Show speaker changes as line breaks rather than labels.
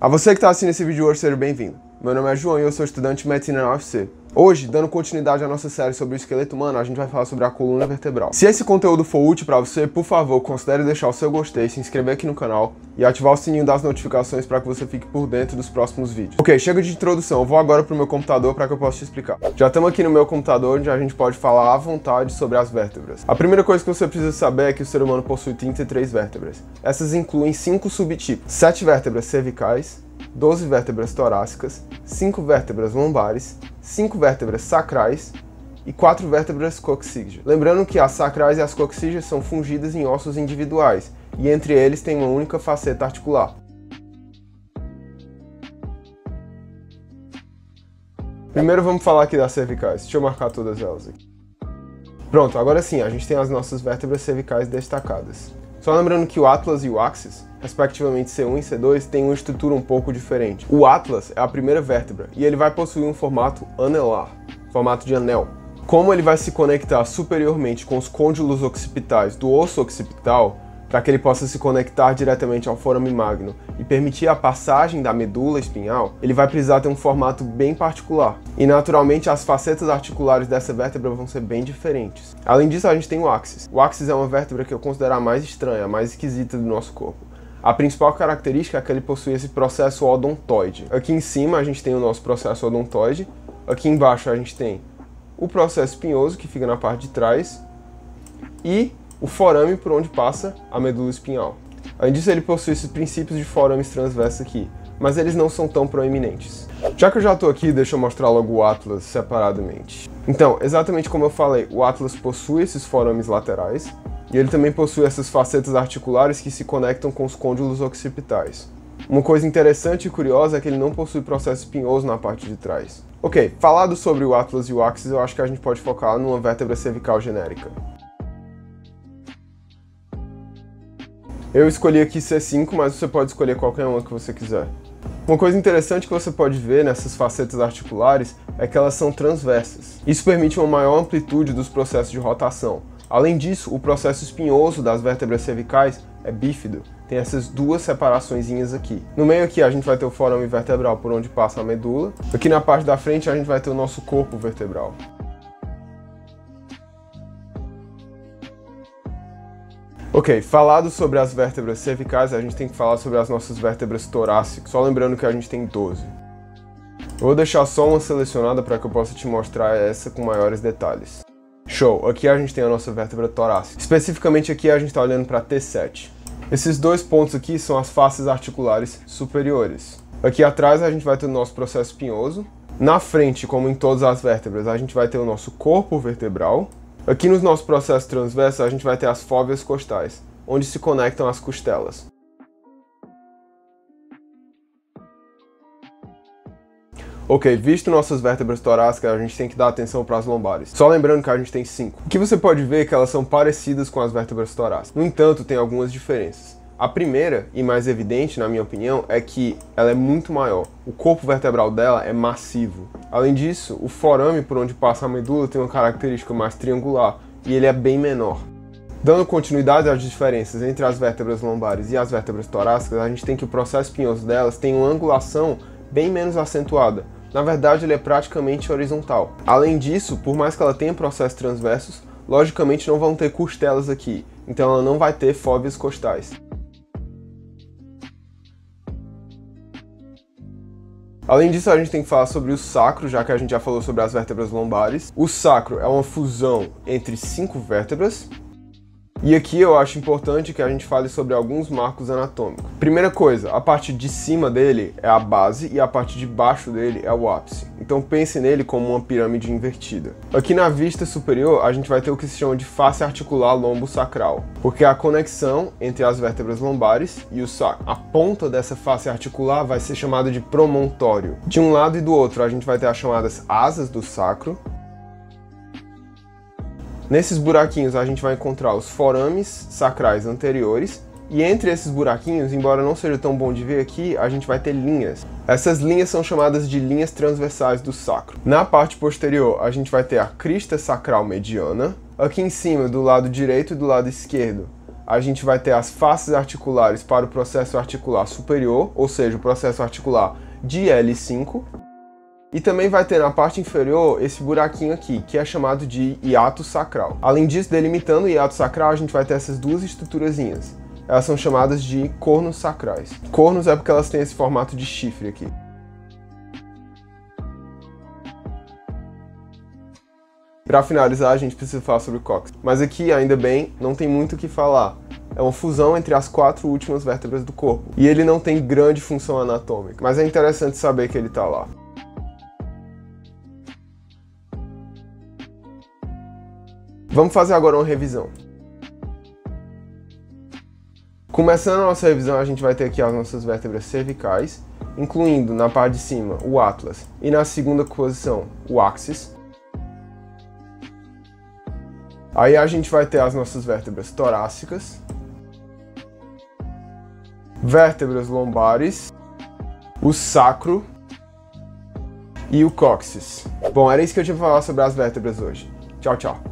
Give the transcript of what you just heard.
A você que está assistindo esse vídeo hoje, seja bem-vindo. Meu nome é João e eu sou estudante de medicina na UFC. Hoje, dando continuidade à nossa série sobre o esqueleto humano, a gente vai falar sobre a coluna vertebral. Se esse conteúdo for útil para você, por favor, considere deixar o seu gostei, se inscrever aqui no canal e ativar o sininho das notificações para que você fique por dentro dos próximos vídeos. Ok, chega de introdução, eu vou agora para o meu computador para que eu possa te explicar. Já estamos aqui no meu computador, onde a gente pode falar à vontade sobre as vértebras. A primeira coisa que você precisa saber é que o ser humano possui 33 vértebras. Essas incluem 5 subtipos: 7 vértebras cervicais, 12 vértebras torácicas, 5 vértebras lombares, 5 vértebras sacrais e 4 vértebras coxígeas. Lembrando que as sacrais e as coxígeas são fundidas em ossos individuais, e entre eles tem uma única faceta articular. Primeiro vamos falar aqui das cervicais. Deixa eu marcar todas elas aqui. Pronto, agora sim, a gente tem as nossas vértebras cervicais destacadas. Só lembrando que o Atlas e o Axis, respectivamente C1 e C2, têm uma estrutura um pouco diferente. O Atlas é a primeira vértebra e ele vai possuir um formato anelar, formato de anel. Como ele vai se conectar superiormente com os côndilos occipitais do osso occipital, para que ele possa se conectar diretamente ao forame magno e permitir a passagem da medula espinhal, ele vai precisar ter um formato bem particular. E naturalmente as facetas articulares dessa vértebra vão ser bem diferentes. Além disso, a gente tem o Axis. O Axis é uma vértebra que eu considero a mais estranha, a mais esquisita do nosso corpo. A principal característica é que ele possui esse processo odontoide. Aqui em cima a gente tem o nosso processo odontoide, aqui embaixo a gente tem o processo espinhoso, que fica na parte de trás, e o forame por onde passa a medula espinhal. Além disso, ele possui esses princípios de forames transversos aqui, mas eles não são tão proeminentes. Já que eu já estou aqui, deixa eu mostrar logo o Atlas separadamente. Então, exatamente como eu falei, o Atlas possui esses forames laterais, e ele também possui essas facetas articulares que se conectam com os côndilos occipitais. Uma coisa interessante e curiosa é que ele não possui processo espinhoso na parte de trás. Ok, falado sobre o Atlas e o Axis, eu acho que a gente pode focar numa vértebra cervical genérica. Eu escolhi aqui C5, mas você pode escolher qualquer uma que você quiser. Uma coisa interessante que você pode ver nessas facetas articulares é que elas são transversas. Isso permite uma maior amplitude dos processos de rotação. Além disso, o processo espinhoso das vértebras cervicais é bífido. Tem essas duas separaçõezinhas aqui. No meio aqui a gente vai ter o forame vertebral por onde passa a medula. Aqui na parte da frente a gente vai ter o nosso corpo vertebral. Ok, falado sobre as vértebras cervicais, a gente tem que falar sobre as nossas vértebras torácicas, só lembrando que a gente tem 12. Eu vou deixar só uma selecionada para que eu possa te mostrar essa com maiores detalhes. Show! Aqui a gente tem a nossa vértebra torácica. Especificamente aqui a gente está olhando para T7. Esses dois pontos aqui são as faces articulares superiores. Aqui atrás a gente vai ter o nosso processo espinhoso. Na frente, como em todas as vértebras, a gente vai ter o nosso corpo vertebral. Aqui nos nossos processos transversos a gente vai ter as fóveas costais, onde se conectam as costelas. Ok, visto nossas vértebras torácicas, a gente tem que dar atenção para as lombares. Só lembrando que a gente tem 5. Aqui você pode ver que elas são parecidas com as vértebras torácicas. No entanto, tem algumas diferenças. A primeira, e mais evidente na minha opinião, é que ela é muito maior. O corpo vertebral dela é massivo. Além disso, o forame por onde passa a medula tem uma característica mais triangular, e ele é bem menor. Dando continuidade às diferenças entre as vértebras lombares e as vértebras torácicas, a gente tem que o processo espinhoso delas tem uma angulação bem menos acentuada. Na verdade, ele é praticamente horizontal. Além disso, por mais que ela tenha processos transversos, logicamente não vão ter costelas aqui, então ela não vai ter fóveas costais. Além disso, a gente tem que falar sobre o sacro, já que a gente já falou sobre as vértebras lombares. O sacro é uma fusão entre 5 vértebras. E aqui eu acho importante que a gente fale sobre alguns marcos anatômicos. Primeira coisa, a parte de cima dele é a base e a parte de baixo dele é o ápice. Então pense nele como uma pirâmide invertida. Aqui na vista superior a gente vai ter o que se chama de face articular lombosacral, porque é a conexão entre as vértebras lombares e o sacro. A ponta dessa face articular vai ser chamada de promontório. De um lado e do outro a gente vai ter as chamadas asas do sacro. Nesses buraquinhos a gente vai encontrar os forames sacrais anteriores, e entre esses buraquinhos, embora não seja tão bom de ver aqui, a gente vai ter linhas. Essas linhas são chamadas de linhas transversais do sacro. Na parte posterior a gente vai ter a crista sacral mediana. Aqui em cima, do lado direito e do lado esquerdo, a gente vai ter as faces articulares para o processo articular superior, ou seja, o processo articular de L5. E também vai ter na parte inferior esse buraquinho aqui, que é chamado de hiato sacral. Além disso, delimitando o hiato sacral, a gente vai ter essas duas estruturazinhas. Elas são chamadas de cornos sacrais. Cornos é porque elas têm esse formato de chifre aqui. Para finalizar, a gente precisa falar sobre o cóccix. Mas aqui, ainda bem, não tem muito o que falar. É uma fusão entre as 4 últimas vértebras do corpo. E ele não tem grande função anatômica, mas é interessante saber que ele está lá. Vamos fazer agora uma revisão. Começando a nossa revisão, a gente vai ter aqui as nossas vértebras cervicais, incluindo na parte de cima o atlas e na segunda posição o axis. Aí a gente vai ter as nossas vértebras torácicas, vértebras lombares, o sacro e o cóccix. Bom, era isso que eu tinha pra falar sobre as vértebras hoje. Tchau, tchau.